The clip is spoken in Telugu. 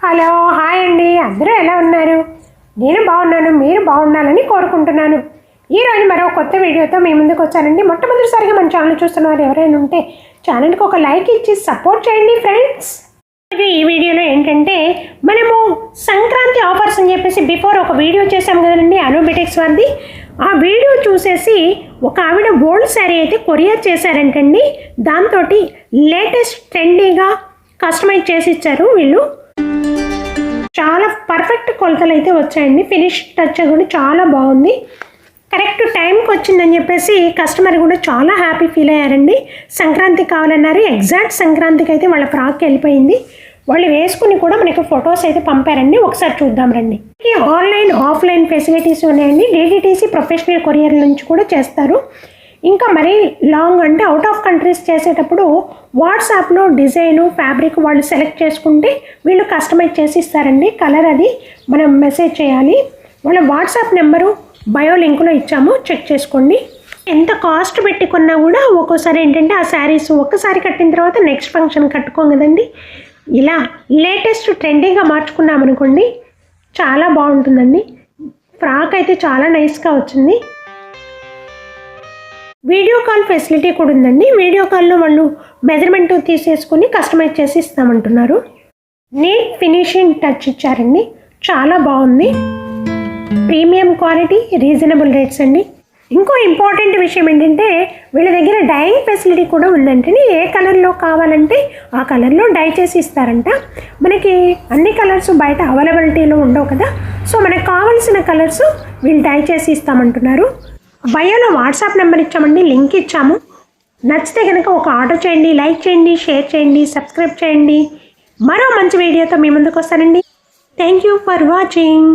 హలో హాయ్ అండి, అందరూ ఎలా ఉన్నారు? నేను బాగున్నాను, మీరు బాగుండాలని కోరుకుంటున్నాను. ఈరోజు మరో కొత్త వీడియోతో మీ ముందుకు వచ్చానండి. మొట్టమొదటిసారిగా మన ఛానల్ చూస్తున్న వారు ఎవరైనా ఉంటే ఛానల్కి ఒక లైక్ ఇచ్చి సపోర్ట్ చేయండి ఫ్రెండ్స్. ఈ వీడియోలో ఏంటంటే మనము సంక్రాంతి ఆఫర్స్ అని చెప్పేసి బిఫోర్ ఒక వీడియో చేసాం కదండి, అనుబెటెక్స్ వారిది. ఆ వీడియో చూసేసి ఒక ఆవిడ గోల్డ్ శారీ అయితే కొరియర్ చేశారంటండి. దాంతో లేటెస్ట్ ట్రెండీగా కస్టమైజ్ చేసి ఇచ్చారు వీళ్ళు. చాలా పర్ఫెక్ట్ కొలతలు అయితే వచ్చాయండి. ఫినిష్ టచ్ కూడా చాలా బాగుంది. కరెక్ట్ టైంకి వచ్చిందని చెప్పేసి కస్టమర్ కూడా చాలా హ్యాపీ ఫీల్ అయ్యారండి. సంక్రాంతి కావాలన్నారు, ఎగ్జాక్ట్ సంక్రాంతికి అయితే వాళ్ళ ఫ్రాక్ వెళ్ళిపోయింది. వాళ్ళు వేసుకుని కూడా మనకి ఫొటోస్ అయితే పంపారండి. ఒకసారి చూద్దాం రండి. ఆన్లైన్ ఆఫ్లైన్ ఫెసిలిటీస్ ఉన్నాయండి. డిటిడిసి ప్రొఫెషనల్ కొరియర్ నుంచి కూడా చేస్తారు. ఇంకా మరీ లాంగ్ అంటే అవుట్ ఆఫ్ కంట్రీస్ చేసేటప్పుడు వాట్సాప్లో డిజైను ఫ్యాబ్రిక్ వాళ్ళు సెలెక్ట్ చేసుకుంటే వీళ్ళు కస్టమైజ్ చేసి ఇస్తారండి. కలర్ అది మనం మెసేజ్ చేయాలి. వాళ్ళ వాట్సాప్ నెంబరు బయో లింకులో ఇచ్చాము, చెక్ చేసుకోండి. ఎంత కాస్ట్ పెట్టి కొన్నా కూడా ఒక్కోసారి ఏంటంటే ఆ శారీస్ ఒక్కసారి కట్టిన తర్వాత నెక్స్ట్ ఫంక్షన్ కట్టుకోం కదండి. ఇలా లేటెస్ట్ ట్రెండింగ్గా మార్చుకున్నామనుకోండి చాలా బాగుంటుందండి. ఫ్రాక్ అయితే చాలా నైస్గా వచ్చింది. వీడియో కాల్ ఫెసిలిటీ కూడా ఉందండి. వీడియో కాల్లో వాళ్ళు మెజర్మెంట్ తీసేసుకొని కస్టమైజ్ చేసి ఇస్తామంటున్నారు. నీట్ ఫినిషింగ్ టచ్ ఇచ్చారండి, చాలా బాగుంది. ప్రీమియం క్వాలిటీ, రీజనబుల్ రేట్స్ అండి. ఇంకో ఇంపార్టెంట్ విషయం ఏంటంటే వీళ్ళ దగ్గర డైయింగ్ ఫెసిలిటీ కూడా ఉందంటే ఏ కలర్లో కావాలంటే ఆ కలర్లో డై చేసి ఇస్తారంట. మనకి అన్ని కలర్స్ బయట అవైలబిలిటీలో ఉండవు కదా, సో మనకు కావాల్సిన కలర్స్ వీళ్ళు డై చేసి ఇస్తామంటున్నారు. బయోలో వాట్సాప్ నెంబర్ ఇచ్చామండి, లింక్ ఇచ్చాము. నచ్చితే కనుక ఒక ఆర్డర్ చేయండి, లైక్ చేయండి, షేర్ చేయండి, సబ్స్క్రైబ్ చేయండి. మరో మంచి వీడియోతో మీ ముందుకు వస్తానండి. Thank you for watching.